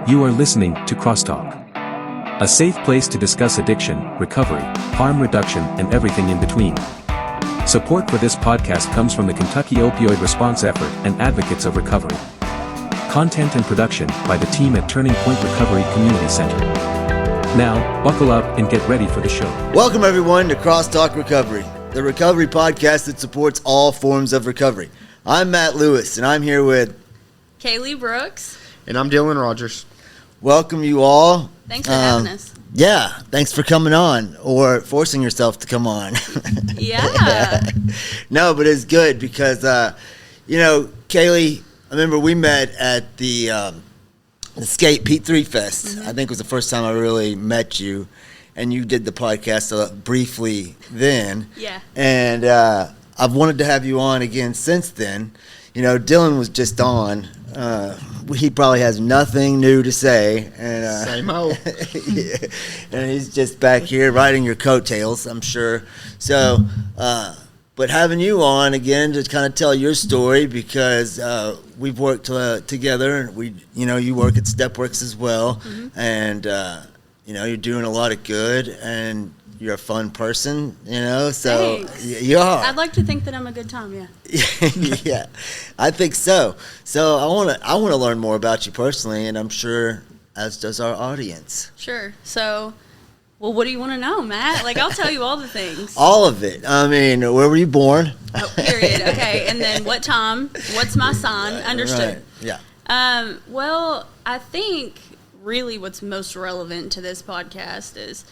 You are listening to CrossTalk, a safe place to discuss addiction, recovery, harm reduction, and everything in between. Support for this podcast comes from the Kentucky Opioid Response Effort and Advocates of Recovery. Content and production by the team at Turning Point Recovery Community Center. Now, buckle up and get ready for the show. Welcome everyone to CrossTalk Recovery, the recovery podcast that supports all forms of recovery. I'm Matt Lewis, and I'm here with Kaylee Brooks. And I'm Dylan Rogers. Welcome you all. Thanks for having us. Yeah, thanks for coming on or forcing yourself to come on. Yeah. No, but it's good because, Kaylee, I remember we met at the Skate Pete 3 Fest. Mm-hmm. I think it was the first time I really met you, and you did the podcast briefly then. Yeah. And I've wanted to have you on again since then. You know, Dylan was just on. He probably has nothing new to say. And, Same old. yeah, and he's just back here riding your coattails, I'm sure. So, but having you on again to kind of tell your story because we've worked together. You work at Stepworks as well, mm-hmm. and you're doing a lot of good, and you're a fun person, so Thanks. You are. I'd like to think that I'm a good time, yeah. Yeah, I think so. So I want to learn more about you personally, and I'm sure as does our audience. Sure. So, what do you want to know, Matt? I'll tell you all the things. All of it. I mean, where were you born? Oh, period. Okay. And then what time? What's my sign? Understood. Right. Yeah. Well, I think really what's most relevant to this podcast is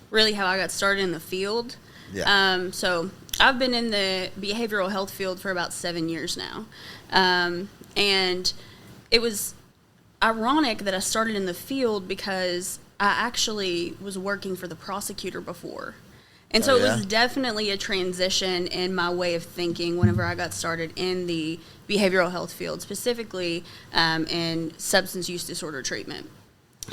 really how I got started in the field. Yeah. So I've been in the behavioral health field for about 7 years now. And it was ironic that I started in the field because I actually was working for the prosecutor before. And so it was definitely a transition in my way of thinking whenever I got started in the behavioral health field, specifically in substance use disorder treatment.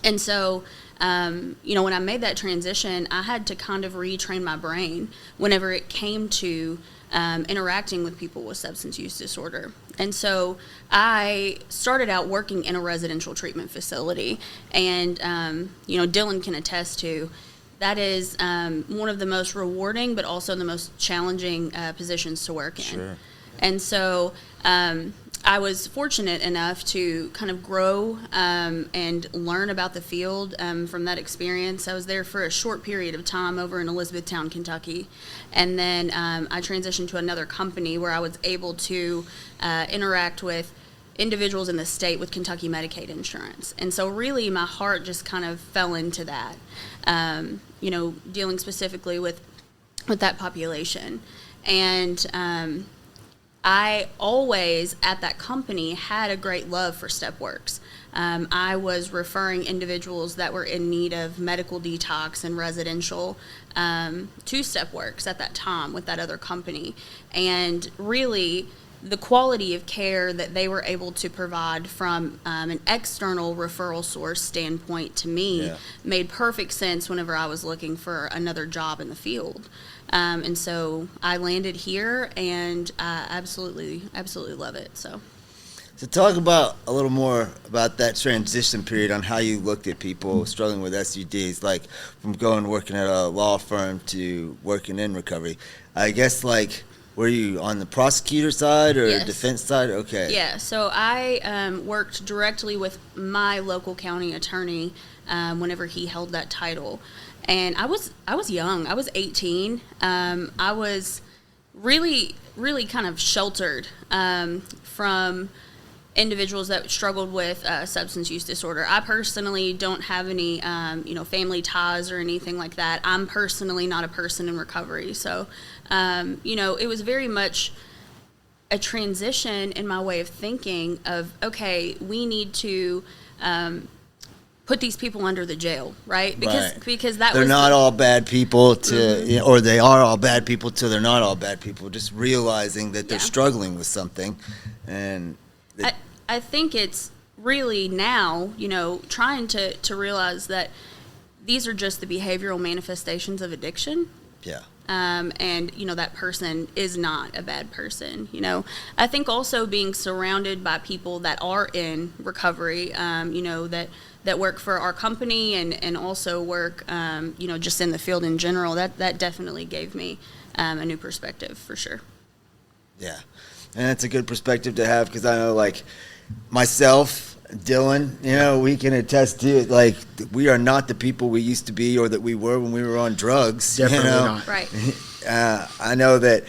And so, when I made that transition, I had to kind of retrain my brain whenever it came to interacting with people with substance use disorder. And so I started out working in a residential treatment facility. And, Dylan can attest to that is one of the most rewarding but also the most challenging positions to work in. Sure. And so I was fortunate enough to kind of grow and learn about the field from that experience. I was there for a short period of time over in Elizabethtown, Kentucky. And then I transitioned to another company where I was able to interact with individuals in the state with Kentucky Medicaid insurance. And so really my heart just kind of fell into that, dealing specifically with that population. And I always, at that company, had a great love for Stepworks. I was referring individuals that were in need of medical detox and residential to Stepworks at that time with that other company. And really, the quality of care that they were able to provide from an external referral source standpoint to me made perfect sense whenever I was looking for another job in the field. And so I landed here, and I absolutely love it. So talk about a little more about that transition period on how you looked at people struggling with SUDs, like from working at a law firm to working in recovery. I guess, were you on the prosecutor side or defense side? Okay. Yeah, so I worked directly with my local county attorney whenever he held that title. And I was young. I was 18. I was really, really kind of sheltered from individuals that struggled with substance use disorder. I personally don't have any, family ties or anything like that. I'm personally not a person in recovery. So, it was very much a transition in my way of thinking of, okay, we need to put these people under the jail, right? Because they're not all bad people or they are all bad people till they're not all bad people. Just realizing that they're struggling with something, and I think it's really now, trying to realize that these are just the behavioral manifestations of addiction. Yeah. And that person is not a bad person. I think also being surrounded by people that are in recovery, that that work for our company and also work, just in the field in general, that definitely gave me a new perspective for sure. Yeah, and that's a good perspective to have, because I know, like, myself, Dylan, we can attest to it. Like, we are not the people we used to be or that we were when we were on drugs. Definitely not. Right. I know that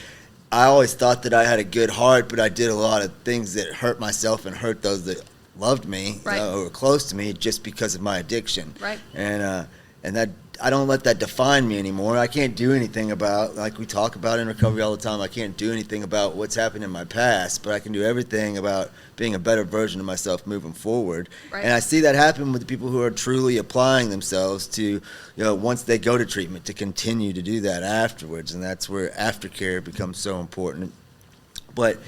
I always thought that I had a good heart, but I did a lot of things that hurt myself and hurt those that loved me, Right. Or were close to me, just because of my addiction. Right. And that, I don't let that define me anymore. I can't do anything about, like we talk about in recovery all the time, I can't do anything about what's happened in my past, but I can do everything about being a better version of myself moving forward. Right. And I see that happen with the people who are truly applying themselves to, once they go to treatment, to continue to do that afterwards. And that's where aftercare becomes so important. But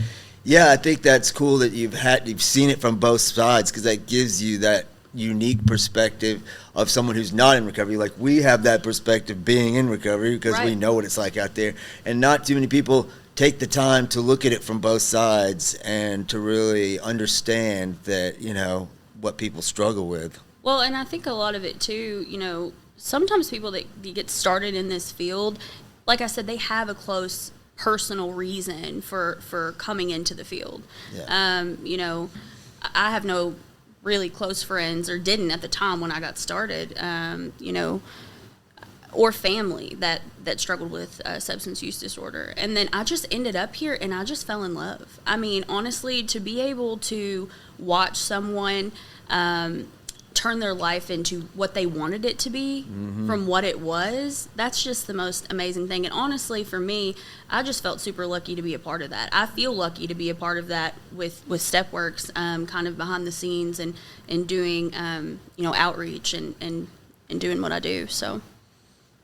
yeah, I think that's cool that you've seen it from both sides, because that gives you that unique perspective of someone who's not in recovery. Like, we have that perspective being in recovery, because Right. we know what it's like out there, and not too many people take the time to look at it from both sides and to really understand that, what people struggle with. Well, and I think a lot of it too, sometimes people that get started in this field, like I said, they have a close personal reason for coming into the field. Yeah. I have no really close friends, or didn't at the time when I got started, or family that struggled with substance use disorder. And then I just ended up here and I just fell in love. I mean, honestly, to be able to watch someone turn their life into what they wanted it to be from what it was, that's just the most amazing thing. And honestly, for me, I just felt super lucky to be a part of that. I feel lucky to be a part of that with Stepworks, kind of behind the scenes and doing, outreach and doing what I do. So.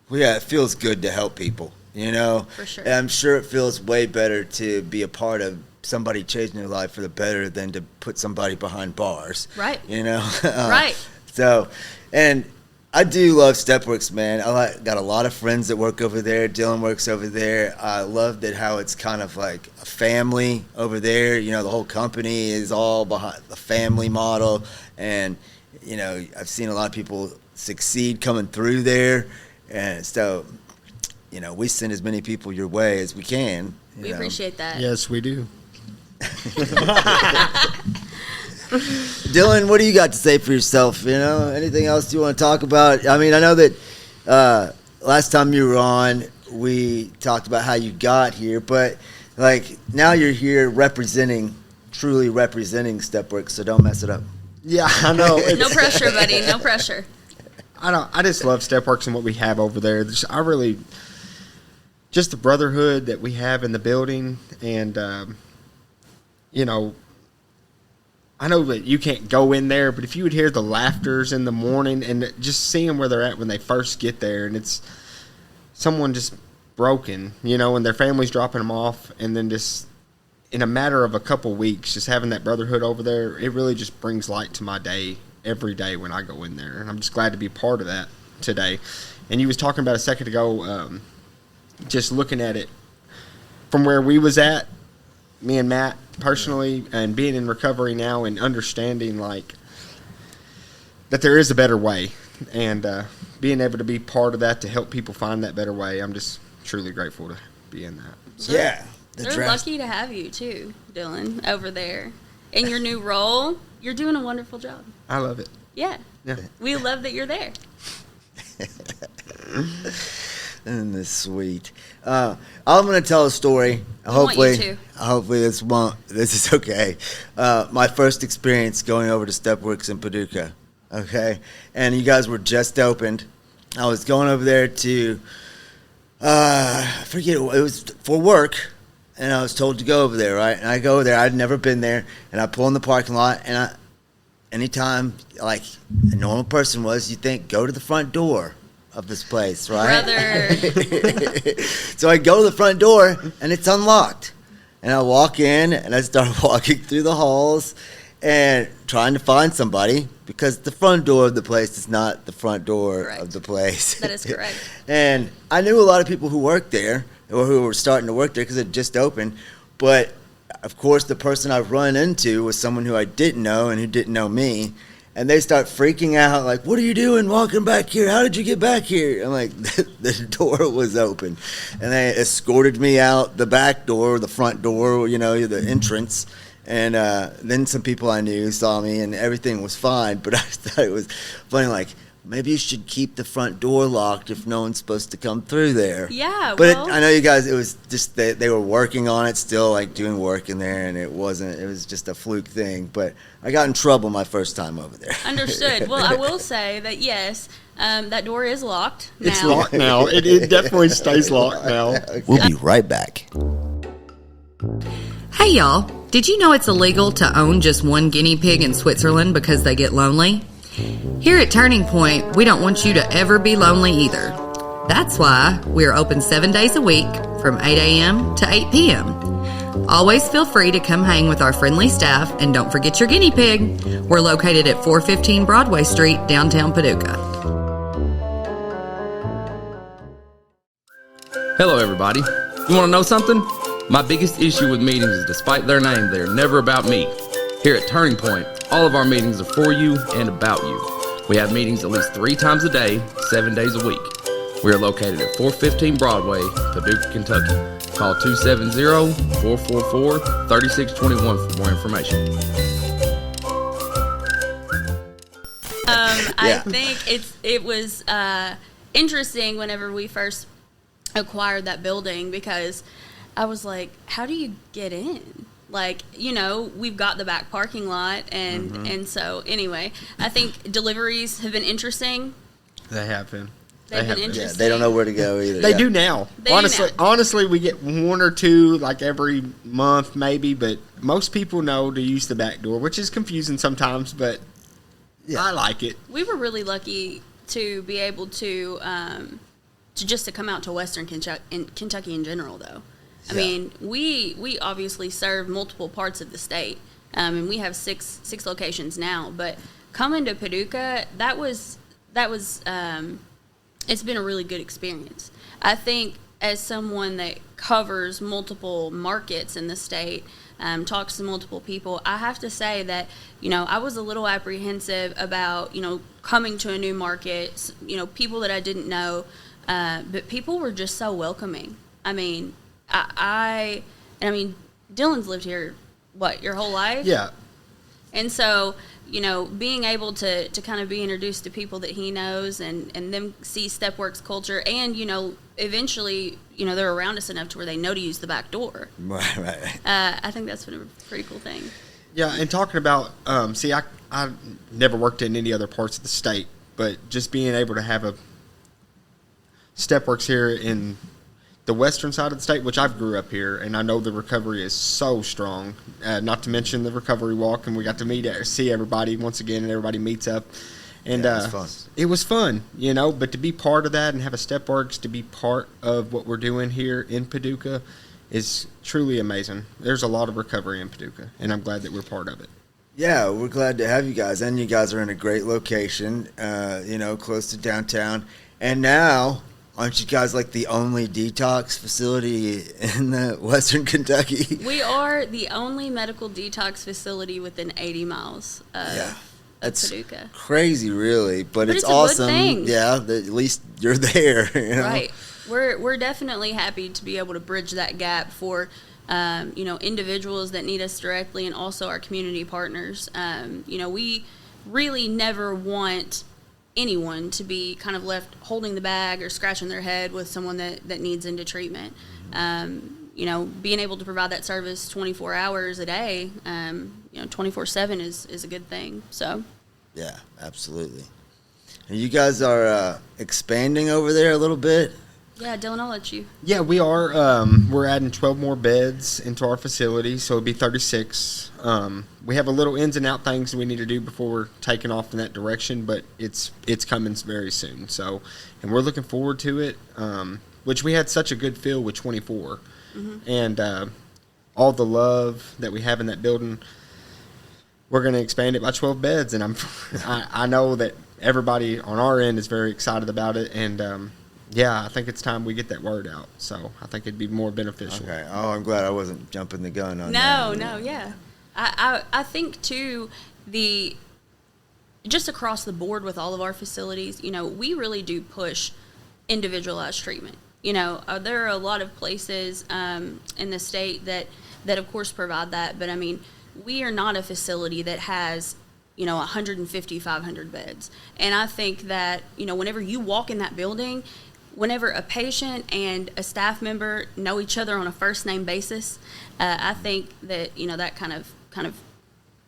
Well, yeah, it feels good to help people, For sure. And I'm sure it feels way better to be a part of somebody changing their life for the better than to put somebody behind bars. Right. Right. So, and I do love Stepworks, man. Got a lot of friends that work over there. Dylan works over there. I love that how it's kind of like a family over there. The whole company is all behind the family model. And, I've seen a lot of people succeed coming through there. And so, we send as many people your way as we can. We appreciate that. Yes, we do. Dylan, what do you got to say for yourself? Anything else you want to talk about? I mean, I know that last time you were on, we talked about how you got here, but like now you're here truly representing Stepworks, so don't mess it up. Yeah, I know. No pressure, buddy. No pressure. I just love Stepworks and what we have over there. Just the brotherhood that we have in the building, and I know that you can't go in there, but if you would hear the laughters in the morning and just seeing where they're at when they first get there, and it's someone just broken, and their family's dropping them off, and then just in a matter of a couple weeks, just having that brotherhood over there, it really just brings light to my day every day when I go in there, and I'm just glad to be part of that today. And you was talking about a second ago, just looking at it from where we was at, me and Matt personally, and being in recovery now and understanding like that there is a better way, and being able to be part of that to help people find that better way. I'm just truly grateful to be in that. So, yeah. They're lucky to have you too, Dylan, over there. In your new role, you're doing a wonderful job. I love it. Yeah. Yeah. We love that you're there. Isn't this sweet? I'm going to tell a story. Want you to. Hopefully this is okay. My first experience going over to Stepworks in Paducah. Okay, and you guys were just opened. I was going over there to I forget, it was for work, and I was told to go over there, right? And I go there. I'd never been there, and I pull in the parking lot, and anytime like a normal person was, you think go to the front door of this place, right? Brother. So I go to the front door, and it's unlocked. And I walk in, and I start walking through the halls and trying to find somebody, because the front door of the place is not the front door Correct. of the place. That is correct. And I knew a lot of people who worked there, or who were starting to work there because it just opened. But, of course, the person I run into was someone who I didn't know and who didn't know me. And they start freaking out, like, what are you doing walking back here? How did you get back here? I'm like, the door was open. And they escorted me out the back door, the front door, the entrance. And then some people I knew saw me, and everything was fine. But I thought it was funny, like, maybe you should keep the front door locked if no one's supposed to come through there. Yeah, but well, I know you guys, it was just they were working on it still, like doing work in there, and it was just a fluke thing. But I got in trouble my first time over there. Understood. Well, I will say that, yes, that door is locked now. It's locked now. It definitely stays locked now. We'll be right back. Hey, y'all. Did you know it's illegal to own just one guinea pig in Switzerland because they get lonely? Here at Turning Point, we don't want you to ever be lonely either. That's why we're open 7 days a week from 8 a.m. to 8 p.m. Always feel free to come hang with our friendly staff, and don't forget your guinea pig. We're located at 415 Broadway Street, downtown Paducah. Hello, everybody. You want to know something? My biggest issue with meetings is, despite their name, they are never about me. Here at Turning Point, all of our meetings are for you and about you. We have meetings at least 3 times a day, 7 days a week. We are located at 415 Broadway, Paducah, Kentucky. Call 270-444-3621 for more information. I think it was interesting whenever we first acquired that building, because I was like, how do you get in? Like, we've got the back parking lot, and so anyway, I think deliveries have been interesting. They have been. They've been interesting. Yeah, they don't know where to go either. They do now. They honestly, do now. honestly, we get 1 or 2 like every month maybe, but most people know to use the back door, which is confusing sometimes, but I like it. We were really lucky to be able to come out to Western Kentucky in general, though. I mean, we obviously serve multiple parts of the state, and we have six locations now. But coming to Paducah, that was it's been a really good experience. I think as someone that covers multiple markets in the state, talks to multiple people, I have to say that I was a little apprehensive about coming to a new market, people that I didn't know, but people were just so welcoming. I mean. I mean, Dylan's lived here, your whole life? Yeah. And so, being able to kind of be introduced to people that he knows and them see Stepworks culture, and, eventually, they're around us enough to where they know to use the back door. Right. I think that's been a pretty cool thing. Yeah, and talking about, I never worked in any other parts of the state, but just being able to have a Stepworks here in the western side of the state, which I've grew up here, and I know the recovery is so strong. Not to mention the recovery walk, and we got to see everybody once again, and everybody meets up. And it was fun, But to be part of that and have a Stepworks to be part of what we're doing here in Paducah is truly amazing. There's a lot of recovery in Paducah, and I'm glad that we're part of it. Yeah, we're glad to have you guys, and you guys are in a great location, close to downtown, and now. Aren't you guys like the only detox facility in the Western Kentucky? We are the only medical detox facility within 80 miles of Paducah. Crazy, really, but it's a awesome. Good thing. Yeah, at least you're there. Right. We're definitely happy to be able to bridge that gap for individuals that need us directly, and also our community partners. We really never want anyone to be kind of left holding the bag or scratching their head with someone that needs into treatment. Being able to provide that service 24 hours a day, 24/7 is a good thing. So, yeah, absolutely. And you guys are expanding over there a little bit. Yeah, Dylan, I'll let you. Yeah, we are. We're adding 12 more beds into our facility, so it'll be 36. We have a little ins and out things we need to do before we're taking off in that direction, but it's coming very soon. So, and we're looking forward to it. Which we had such a good feel with 24, and all the love that we have in that building. We're going to expand it by 12 beds, and I know that everybody on our end is very excited about it, and. Yeah, I think it's time we get that word out. So I think it'd be more beneficial. Okay. Oh, I'm glad I wasn't jumping the gun on that. No, yeah. I think, too, just across the board with all of our facilities, we really do push individualized treatment. There are a lot of places in the state that of course provide that, but I mean, we are not a facility that has 150, 500 beds. And I think that, whenever you walk in that building, whenever a patient and a staff member know each other on a first name basis, I think that, that kind of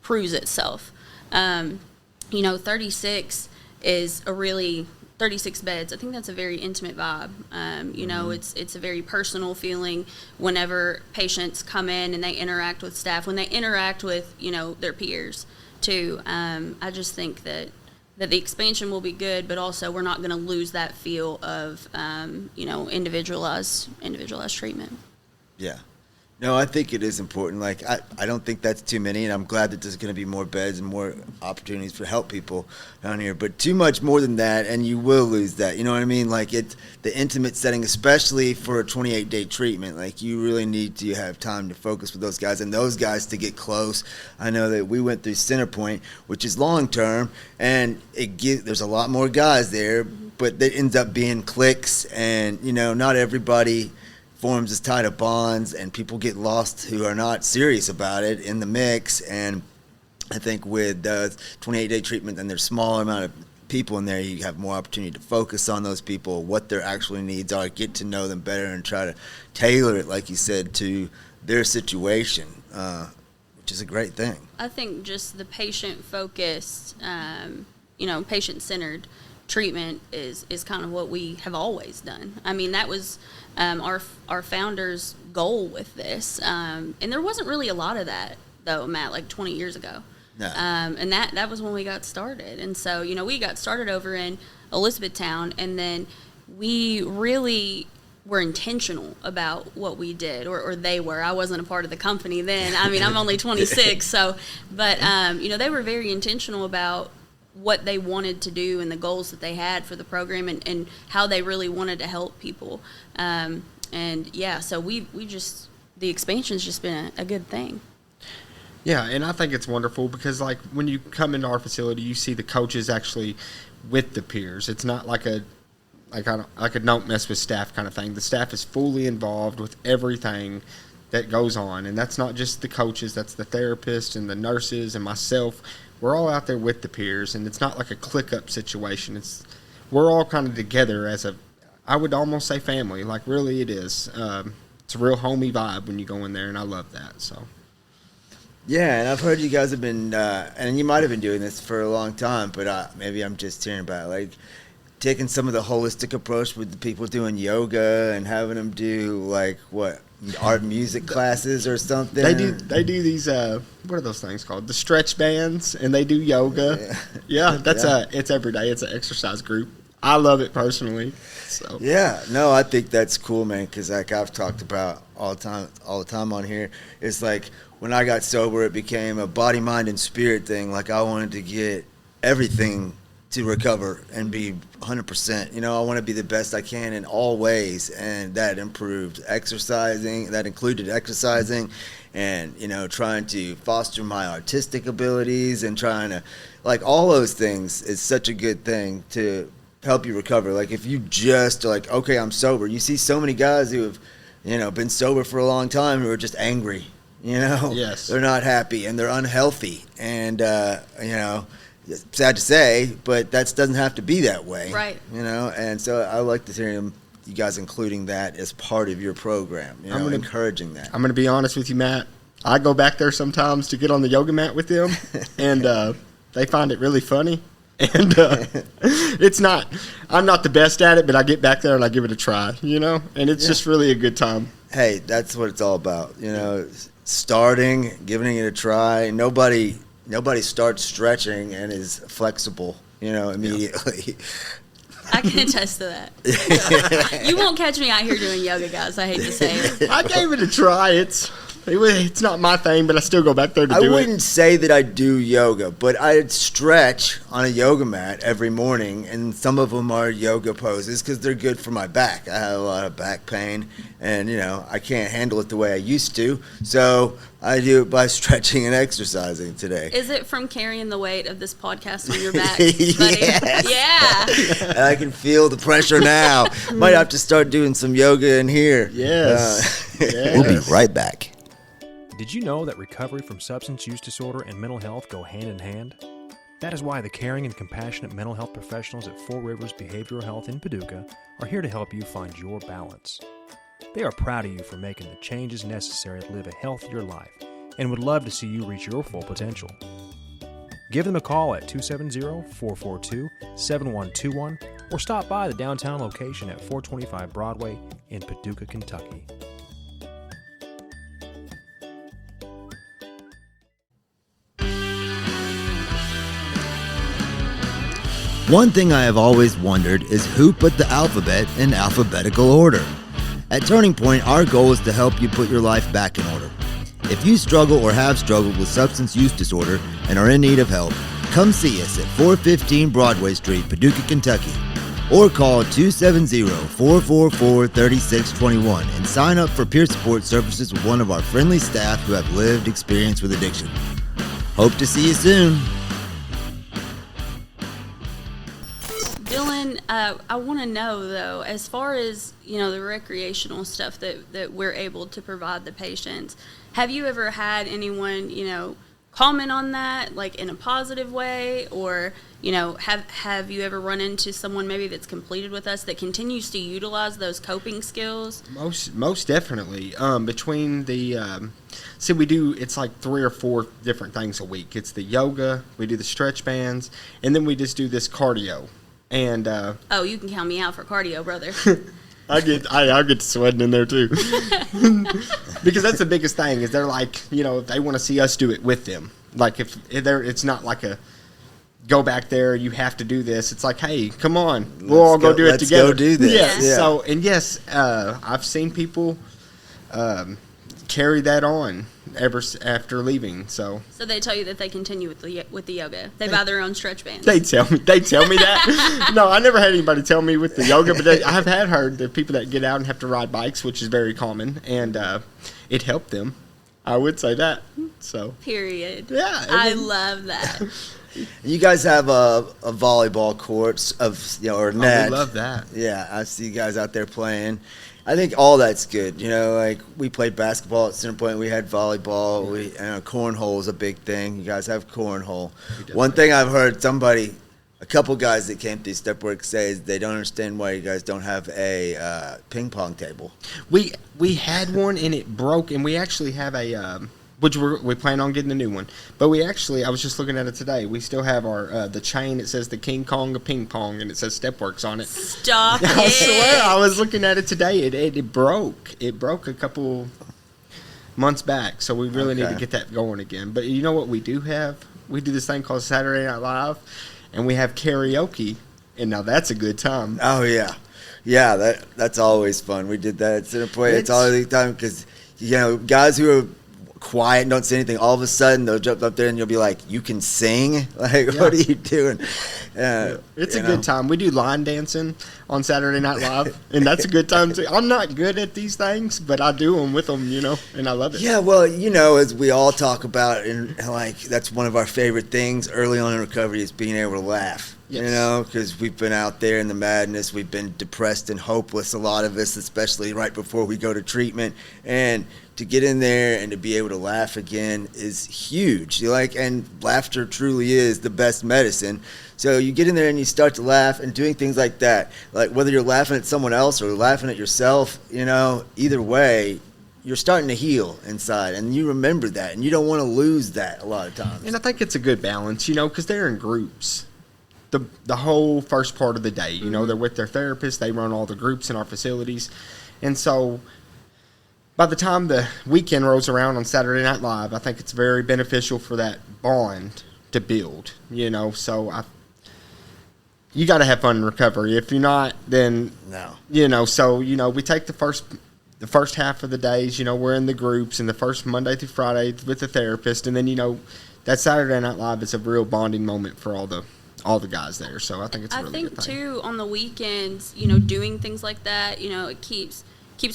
proves itself. 36 is a really 36 beds. I think that's a very intimate vibe. It's a very personal feeling whenever patients come in and they interact with staff, when they interact with, their peers too. I just think that the expansion will be good, but also we're not going to lose that feel of, individualized treatment. Yeah. No, I think it is important. Like, I don't think that's too many, and I'm glad that there's going to be more beds and more opportunities to help people down here. But too much more than that, and you will lose that. You know what I mean? Like, it's the intimate setting, especially for a 28-day treatment. Like, you really need to have time to focus with those guys, and those guys to get close. I know that we went through Centerpoint, which is long-term, and there's a lot more guys there, but it ends up being cliques, and, not everybody forms as tight of bonds, and people get lost who are not serious about it in the mix. And I think with the 28-day treatment and there's a smaller amount of people in there, you have more opportunity to focus on those people, what their actual needs are, get to know them better, and try to tailor it, like you said, to their situation, which is a great thing. I think just the patient-focused, patient-centered treatment is kind of what we have always done. I mean, that was our founder's goal with this, and there wasn't really a lot of that though, Matt, like 20 years ago. No. And that was when we got started. And so we got started over in Elizabethtown, and then we really were intentional about what we did, or they were. I wasn't a part of the company then. I mean, I'm only 26, but they were very intentional about what they wanted to do and the goals that they had for the program, and how they really wanted to help people. So the expansion's just been a good thing. Yeah, and I think it's wonderful because, like, when you come into our facility, you see the coaches actually with the peers. It's not like a don't mess with staff kind of thing. The staff is fully involved with everything that goes on, and that's not just the coaches, that's the therapists and the nurses and myself. We're all out there with the peers, and it's not like a click-up situation. We're all kind of together as I would almost say family. Like, really it is. It's a real homey vibe when you go in there, and I love that. So. Yeah, and I've heard you guys have been, and you might have been doing this for a long time, but maybe I'm just hearing about it, like taking some of the holistic approach with the people doing yoga and having them do, like, what, art and music classes or something. They do these what are those things called? The stretch bands, and they do yoga. Yeah, it's every day. It's an exercise group. I love it personally. So yeah, no, I think that's cool, man. Because like I've talked about all the time on here, it's like when I got sober, it became a body, mind, and spirit thing. Like I wanted to get everything to recover and be 100%. I want to be the best I can in all ways, and that improved exercising. That included exercising, and trying to foster my artistic abilities, and trying to, like, all those things is such a good thing to help you recover. Like if you just are like, okay, I'm sober. You see so many guys who have been sober for a long time who are just angry. Yes, they're not happy and they're unhealthy, and sad to say, but that doesn't have to be that way. Right. And so I like to hear you guys including that as part of your program, encouraging that. I'm going to be honest with you, Matt. I go back there sometimes to get on the yoga mat with them, and they find it really funny. And I'm not the best at it, but I get back there and I give it a try, and it's just really a good time. Hey, that's what it's all about, starting, giving it a try. Nobody starts stretching and is flexible, immediately. I can attest to that. You won't catch me out here doing yoga, guys. I hate to say it. I gave it a try. It's not my thing, but I still go back there to I do it. wouldn't say that I do yoga, but I stretch on a yoga mat every morning, and some of them are yoga poses because they're good for my back. I have a lot of back pain, and I can't handle it the way I used to, so I do it by stretching and exercising today. Is it from carrying the weight of this podcast on your back, Yes. buddy? Yeah. And I can feel the pressure now. Might have to start doing some yoga in here. Yes. Yes. We'll be right back. Did you know that recovery from substance use disorder and mental health go hand in hand? That is why the caring and compassionate mental health professionals at Four Rivers Behavioral Health in Paducah are here to help you find your balance. They are proud of you for making the changes necessary to live a healthier life and would love to see you reach your full potential. Give them a call at 270-442-7121 or stop by the downtown location at 425 Broadway in Paducah, Kentucky. One thing I have always wondered is who put the alphabet in alphabetical order. At Turning Point, our goal is to help you put your life back in order. If you struggle or have struggled with substance use disorder and are in need of help, come see us at 415 Broadway Street, Paducah, Kentucky, or call 270-444-3621 and sign up for peer support services with one of our friendly staff who have lived experience with addiction. Hope to see you soon. Dylan, I want to know, though, as far as, the recreational stuff that we're able to provide the patients, have you ever had anyone, comment on that, like in a positive way? Or, have you ever run into someone maybe that's completed with us that continues to utilize those coping skills? Most definitely. Between the, we do, it's like 3 or 4 different things a week. It's the yoga, we do the stretch bands, and then we just do this cardio. And you can count me out for cardio, brother. I'll get sweating in there too. Because that's the biggest thing is they're like, they want to see us do it with them. Like if it's not like a go back there, you have to do this. It's like, hey, come on, we'll all go do it together. Let's go do this. Yes. Yeah. So, and yes, I've seen people carry that on after leaving. So they tell you that they continue with the yoga. They buy their own stretch bands. They tell me that. No, I never had anybody tell me with the yoga, but I have heard the people that get out and have to ride bikes, which is very common, and it helped them. I would say that. So period. Yeah, I love that. You guys have a volleyball court or net. Oh, we love that. Yeah, I see you guys out there playing. I think all that's good. Like we played basketball at Centerpoint. We had volleyball. Cornhole is a big thing. You guys have cornhole. One thing I've heard a couple guys that came through Stepworks say is they don't understand why you guys don't have a ping pong table. We had one and it broke, and we actually have a which we plan on getting a new one. But I was just looking at it today. We still have our the chain. It says the King Kong of ping pong, and it says Stepworks on it. Stop it! I swear, I was looking at it today. It broke. It broke a couple months back, so we really need to get that going again. But you know what we do have? We do this thing called Saturday Night Live, and we have karaoke, and now that's a good time. Oh yeah, that's always fun. We did that at Centerpoint. It's always the time because guys who are quiet and don't say anything, all of a sudden they'll jump up there and you'll be like, you can sing? Like, what are you doing? It's a good time. We do line dancing on Saturday Night Live, and that's a good time too. I'm not good at these things, but I do them with them, and I love it. Yeah, well, as we all talk about, and like that's one of our favorite things early on in recovery is being able to laugh. Yes. Because we've been out there in the madness. We've been depressed and hopeless, a lot of us, especially right before we go to treatment. And to get in there and to be able to laugh again is huge. And laughter truly is the best medicine. So you get in there and you start to laugh, and doing things like that, like whether you're laughing at someone else or laughing at yourself, either way, you're starting to heal inside, and you remember that, and you don't want to lose that a lot of times. And I think it's a good balance, because they're in groups. The whole first part of the day, they're with their therapist. They run all the groups in our facilities. And so by the time the weekend rolls around on Saturday Night Live, I think it's very beneficial for that bond to build, So you got to have fun in recovery. If you're not, then no. So we take the the first half of the days, we're in the groups, and the first Monday through Friday with the therapist, and then that Saturday Night Live is a real bonding moment for all the guys there. So I think it's a really good thing. Too, on the weekends, doing things like that, it keeps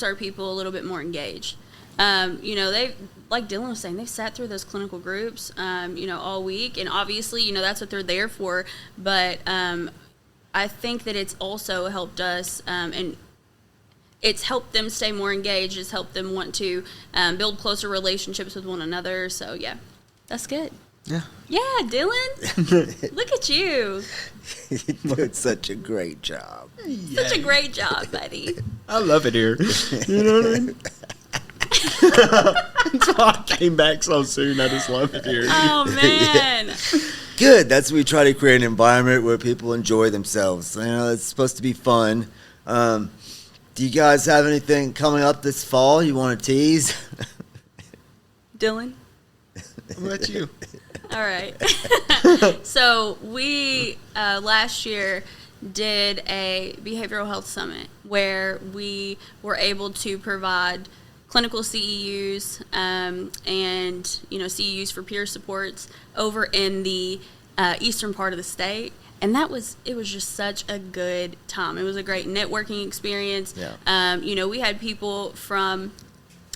our people a little bit more engaged. They, like Dylan was saying, they've sat through those clinical groups, all week, and obviously, that's what they're there for. But I think that it's also helped us, and it's helped them stay more engaged. It's helped them want to build closer relationships with one another. So yeah, that's good. Yeah. Yeah, Dylan. Look at you. You're doing such a great job. Such a great job, buddy. I love it here. You know what I mean? That's why I came back so soon. I just love it here. Oh, man. Good. That's what we try to create an environment where people enjoy themselves. It's supposed to be fun. Do you guys have anything coming up this fall you want to tease? Dylan? How about you? All right. So we last year did a behavioral health summit where we were able to provide clinical CEUs and CEUs for peer supports over in the eastern part of the state. And it was just such a good time. It was a great networking experience. Yeah. We had people from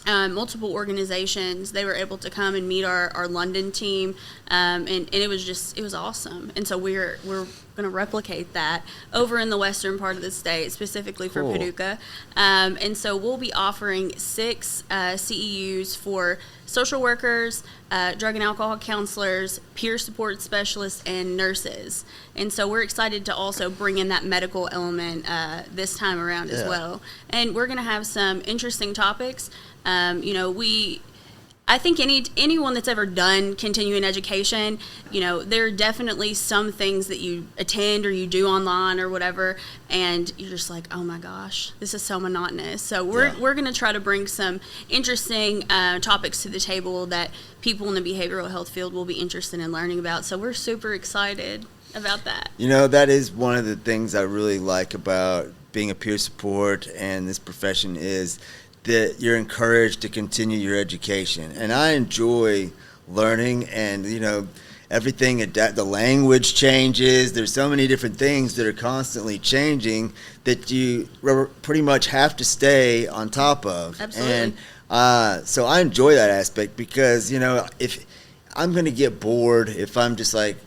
multiple organizations. They were able to come and meet our London team, and it was awesome. And so we're going to replicate that over in the western part of the state, specifically for Paducah. And so we'll be offering 6 CEUs for social workers, drug and alcohol counselors, peer support specialists, and nurses. And so we're excited to also bring in that medical element this time around as well. And we're going to have some interesting topics. I think anyone that's ever done continuing education, there are definitely some things that you attend or you do online or whatever, and you're just like, oh my gosh, this is so monotonous. So we're going to try to bring some interesting topics to the table that people in the behavioral health field will be interested in learning about. So we're super excited about that. That is one of the things I really like about being a peer support and this profession is that you're encouraged to continue your education. And I enjoy learning, and everything, the language changes. There's so many different things that are constantly changing that you pretty much have to stay on top of. Absolutely. And so I enjoy that aspect because, if I'm going to get bored if I'm just like,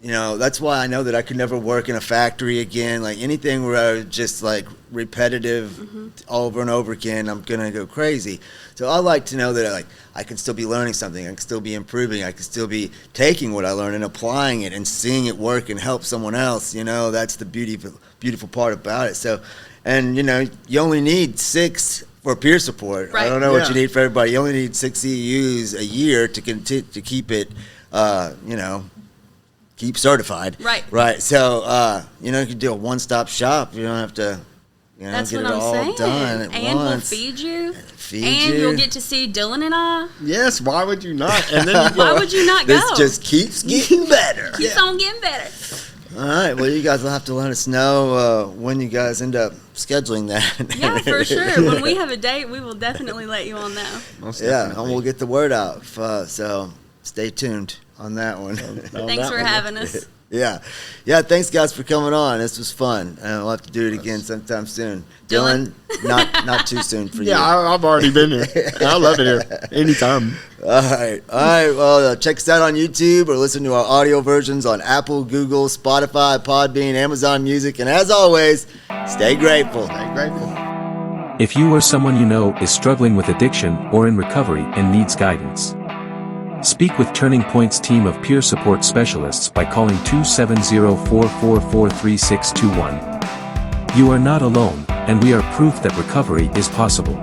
that's why I know that I could never work in a factory again. Like anything where I was just like repetitive over and over again, I'm going to go crazy. So I like to know that I can still be learning something. I can still be improving. I can still be taking what I learned and applying it and seeing it work and help someone else. That's the beautiful part about it. So, and you only need 6 for peer support. Right. I don't know what you need for everybody. You only need 6 CEUs a year to keep it, keep certified. Right. So, you can do a one-stop shop. You don't have to, That's get what it I'm all saying. done at and once. We'll feed you. And you'll get to see Dylan and I. Yes, why would you not? And then Why would you not go? This just keeps getting better. Keeps on getting better. All right. Well, you guys will have to let us know when you guys end up scheduling that. Yeah, for sure. When we have a date, we will definitely let you all know. Yeah, and we'll get the word out. So stay tuned on that one. Thanks for having us. Yeah. Thanks, guys, for coming on. This was fun. We'll have to do it again sometime soon. Dylan? not too soon for you. Yeah, I've already been here. I love it here. Anytime. All right. Well, check us out on YouTube or listen to our audio versions on Apple, Google, Spotify, Podbean, Amazon Music, and as always, stay grateful. Stay grateful. If you or someone you know is struggling with addiction or in recovery and needs guidance, speak with Turning Point's team of peer support specialists by calling 270-444-3621. You are not alone, and we are proof that recovery is possible.